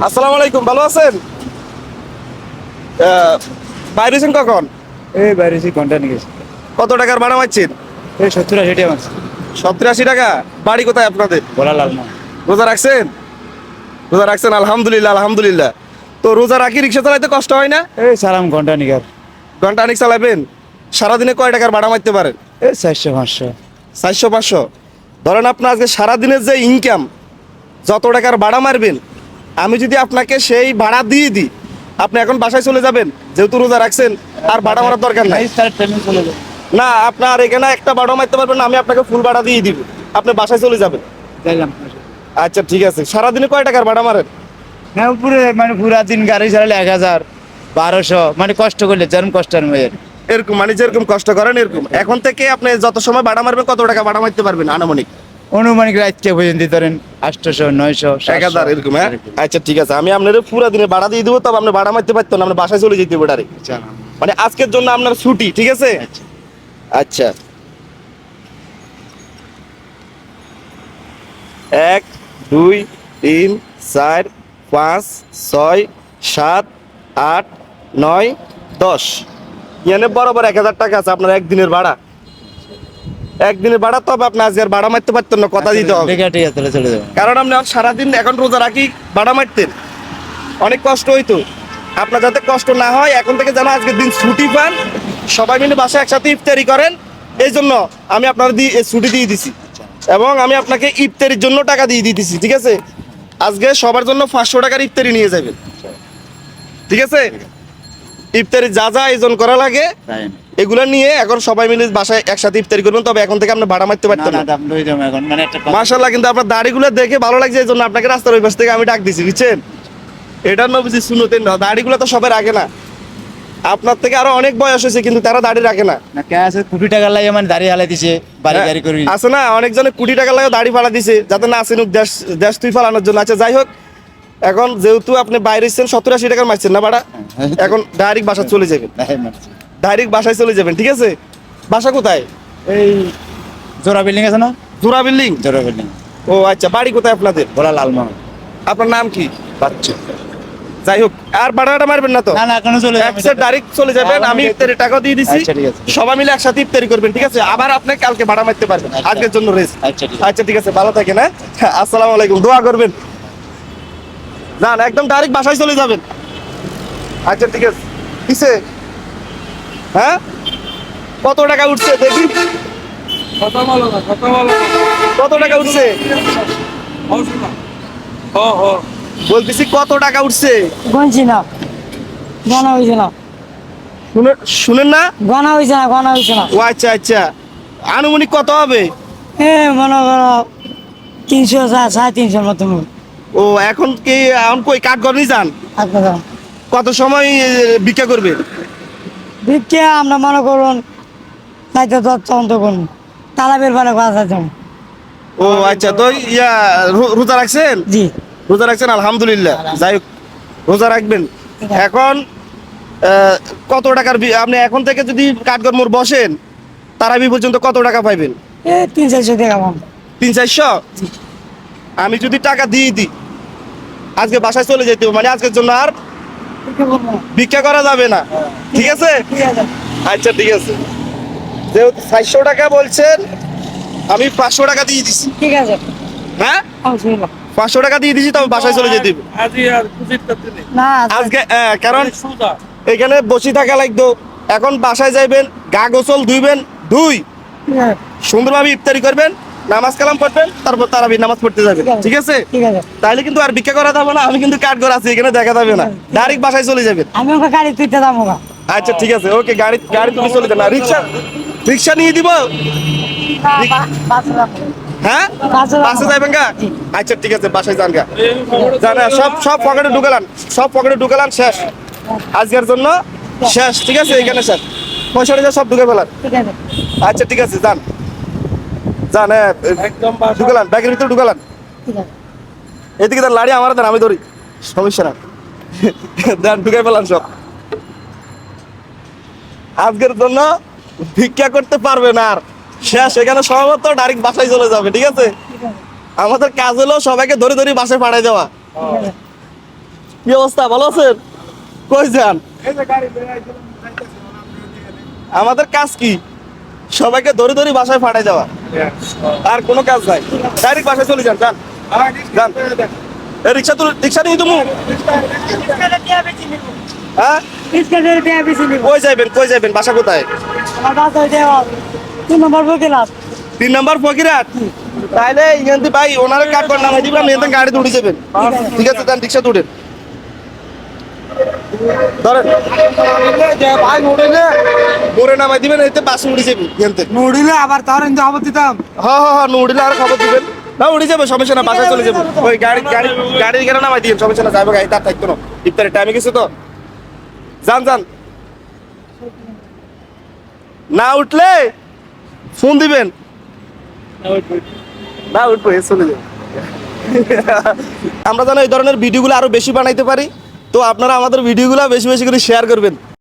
আসসালামু আলাইকুম, ভালো আছেন? বাইরে আছেন কখন? এই বাইরে ঘন্টা নিয়ে গেছে। কত টাকার ভাড়া মারছেন? এই 70-80 টাকা মাছ 70-80 টাকা। বাড়ি কোথায় আপনাদের? বলা লাল না। রোজা রাখছেন? রোজা রাখছেন, আলহামদুলিল্লাহ আলহামদুলিল্লাহ। তো রোজা রাখি রিক্সা চালাইতে কষ্ট হয় না? এই সালাম ঘন্টা নিয়ে ঘন্টা অনেক চালাবেন। সারাদিনে কয় টাকার ভাড়া মারতে পারেন? এই 400-500। 400-500। ধরেন আপনার আজকে সারাদিনের যে ইনকাম, যত টাকার ভাড়া মারবেন, আমি যদি আপনাকে সেই ভাড়া দিয়ে দিই, আপনি এখন বাসায় চলে যাবেন? যেহেতু রোজা রাখছেন, আর ভাড়া মারার দরকার নাই। ট্রেনে চলে যাবে। না, আপনার এখানে একটা ভাড়া মারতে পারবেন না, আমি আপনাকে ফুল ভাড়া দিয়ে দিব, আপনি বাসায় চলে যাবেন। যাইলাম। আচ্ছা ঠিক আছে। সারাদিনে কয় টাকার ভাড়া মারেন? হ্যাঁ পুরো মানে পুরা দিন গাড়ি চালালে 1000 1200 মানে কষ্ট করলে যেরকম কষ্ট হয় এরকম মানে যেরকম কষ্ট করেন এরকম। এখন থেকে আপনি যত সময় ভাড়া মারবেন, কত টাকা ভাড়া মারতে পারবেন আনুমানিক? অনুমানিক রাতকে পর্যন্ত ধরেন 800 900 1000 এরকম। হ্যাঁ আচ্ছা ঠিক আছে, আমি আপনার পুরো দিনে ভাড়া দিয়ে দেবো, তবে আপনি ভাড়া মারতে পারতেন না, আপনি বাসায় চলে যেতে হবে ডাইরেক্ট। মানে আজকের জন্য আপনার ছুটি, ঠিক আছে? আচ্ছা 1 2 3 4 5 6 7 8 9 10। এখানে বরাবর 1000 টাকা আছে আপনার একদিনের ভাড়া। একদিনের ভাড়া, তবে আপনি আজকে আর ভাড়া মারতে পারতেন না, কথা দিতে হবে। ঠিক আছে তাহলে চলে যাবে। কারণ আপনি সারাদিন এখন রোজা রাখি ভাড়া মারতেন, অনেক কষ্ট হইতো। আপনার যাতে কষ্ট না হয়, এখন থেকে যেন আজকের দিন ছুটি পান, সবাই মিলে বাসায় একসাথে ইফতারি করেন, এই জন্য আমি আপনার ছুটি দিয়ে দিছি। এবং আমি আপনাকে ইফতারির জন্য টাকা দিয়ে দিতেছি, ঠিক আছে? আজকে সবার জন্য 500 টাকার ইফতারি নিয়ে যাবেন, ঠিক আছে? ইফতারি যা যা আয়োজন করা লাগে এগুলো নিয়ে এখন সবাই মিলে বাসায় একসাথে ইফতারি করবেন, তবে এখন থেকে আপনি ভাড়া মারতে পারতেন না। মানে একটা মাশাআল্লাহ, কিন্তু আপনার দাড়িগুলো দেখে ভালো লাগছে, এই জন্য আপনাকে রাস্তার ওই পাশ থেকে আমি ডাক দিছি, বুঝছেন? এটার নবজি শুনতেন না, দাড়িগুলো তো সবাই রাখে না। আপনার থেকে আরো অনেক বয়স হয়েছে, কিন্তু তারা দাড়ি রাখে না। না কে আছে কোটি টাকা লাগে মানে দাঁড়িয়ে হালাই দিছে বাড়ি গাড়ি করে আছে না, অনেকজনে কোটি টাকা লাগে দাড়ি ফালা দিছে, যাতে না আসেন দেশ দেশ তুই ফালানোর জন্য। আচ্ছা যাই হোক, এখন যেহেতু আপনি বাইরে এসেছেন, 70-80 টাকার মারছেন না ভাড়া, এখন ডাইরেক্ট বাসা চলে যাবেন, ডাইরেক্ট বাসায় চলে যাবেন, ঠিক আছে? বাসা কোথায়? এই জোড়া বিল্ডিং আছে না? জোড়া বিল্ডিং। জোড়া বিল্ডিং। ও আচ্ছা, বাড়ি কোথায় আপনাদের? বলা লালমোহন। আপনার নাম কি? বাচ্চা। যাই হোক, আর ভাড়াটা মারবেন না তো? না না এখনো চলে যাবে। একসাথে ডাইরেক্ট চলে যাবেন, আমি ইফতারির টাকা দিয়ে দিছি। আচ্ছা ঠিক আছে। সবাই মিলে একসাথে ইফতারি করবেন, ঠিক আছে? আবার আপনি কালকে ভাড়া মারতে পারবেন, আজকের জন্য রেস্ট। আচ্ছা ঠিক আছে। আচ্ছা ঠিক আছে, ভালো থাকেন। হ্যাঁ আসসালামু আলাইকুম, দোয়া করবেন। না না, একদম ডাইরেক্ট বাসায় চলে যাবেন। আচ্ছা ঠিক আছে। কিসে? হ্যাঁ কত টাকা উঠছে দেখি? কথা বলো না, কথা বলো না। কত টাকা উঠছে হৌসলা। বলতেছি, কত টাকা উঠছে? গনছি না, গনা হয়েছে না, শুনেন না? গনা হয়েছে না, গনা হয়েছে না। ও আচ্ছা আচ্ছা, আনুমানিক কত হবে? মনে করো 300 350 মতো। ও এখন কি এখন কই কাঠ গড়নি যান? আপনার কত সময় ভিক্ষা করবে? ভিক্ষে আমরা মনে করুন তাইতে তখন তখন তালাবের পারে বাসা যাবো। ও আচ্ছা, তো ইয়া রোজা রাখছেন? জি রোজা রাখছেন, আলহামদুলিল্লাহ। যাই হোক, রোজা রাখবেন। এখন কত টাকার আপনি এখন থেকে যদি কাঠগড় বসেন, তারাবি পর্যন্ত কত টাকা পাইবেন? 300-400 টাকা পাবো। 300-400? আমি যদি টাকা দিয়ে দিই, আজকে বাসায় চলে যেতে হবে, মানে আজকের জন্য আর ভিক্ষে করবো না। ভিক্ষা করা যাবে না, ঠিক আছে? ঠিক আছে। আচ্ছা ঠিক আছে, যেহেতু 400 টাকা বলছেন, আমি 500 টাকা দিয়ে দিচ্ছি। ঠিক আছে, হ্যাঁ অসুবিধা 500 টাকা দিয়ে দিচ্ছি, তবে বাসায় চলে যেতে হবে আজি আর খুশির করতে নেই। না। আজকে। কারণ সুদা। এখানে বসে থাকা লাগতো, এখন বাসায় যাইবেন, গা গোসল ধুইবেন, ঠিক আছে, সুন্দরভাবে ইফতারি করবেন, নামাজ কালাম পড়বেন, তারপর তারাবি নামাজ পড়তে যাবেন, ঠিক আছে? ঠিক আছে। তাহলে কিন্তু আর ভিক্ষা করা যাবে না, আমি কিন্তু কাঠ ঘর আছি, এখানে দেখা যাবে না, ডাইরেক্ট বাসায় চলে যাবেন। আমি ওকে গাড়ি তুইতে যাবো না। আচ্ছা ঠিক আছে, ওকে। গাড়ি তুমি চলে যান না, রিক্সা রিক্সা নিয়ে দিব। বাসে যাবো। হ্যাঁ বাসে যাবেন গা? আচ্ছা ঠিক আছে, বাসায় যান গা। জানা সব সব পকেটে ঢুকালান, সব পকেটে ঢুকালান, শেষ আজকের জন্য, শেষ, ঠিক আছে? এখানে শেষ, পয়সা টয়সা সব ঢুকে ফেলান। ঠিক আছে, আচ্ছা ঠিক আছে, যান যান। একদম ঢুকালান, ব্যাগের ভিতরে ঢুকালান। ঠিক আছে। এদিকে তার লাড়ি আমার দেন, আমি ধরি, সমস্যা না। দেন, ঢুকে ফেলান সব। আজকের জন্য ভিক্ষা করতে পারবে না আর, শেষ। এখানে সমাবত ডাইরেক্ট বাসায় চলে যাবে, ঠিক আছে? আমাদের কাজ হলো সবাইকে ধরে ধরে বাসায় পাঠাই দেওয়া। কি অবস্থা, ভালো আছেন? কই যান? আমাদের কাজ কি? সবাইকে ধরে ধরে বাসায় পাঠাই দেওয়া, আর কোনো কাজ নাই। ডাইরেক্ট বাসায় চলে যান, যান যান। এই রিক্সা নিয়ে তুমি হ্যাঁ কই যাইবেন বাসা কোথায়? 3 নম্বর ফকিরাট। তাইলে ইয়ান্তি ভাই ওনারে কাট করে নামাই দিবেন, এখান গাড়িতে উঠে যাবেন। ঠিক আছে, যান রিক্সা উঠেন, ধরেন ভাই মোড়ে নামাই দিবেন, এতে বাসে উঠে যাবেন ইয়ান্তে। নুড়িলে আবার তার ইন্দু খবর দিতাম। হ্যাঁ নুড়িলে আর খবর দিবেন না, উঠে যাবে, সমস্যা না, বাসায় চলে যাবেন। ওই গাড়ি কেন নামাই দিন, সমস্যা না, যাইবো, গাড়ি তার থাকতো না, ইফতারের টাইমে গেছে তো। যান যান, না উঠলে ফোন দিবেন, না উঠবো চলে যাবে। আমরা যেন এই ধরনের ভিডিওগুলো আরো বেশি বানাইতে পারি, তো আপনারা আমাদের ভিডিওগুলো বেশি বেশি করে শেয়ার করবেন।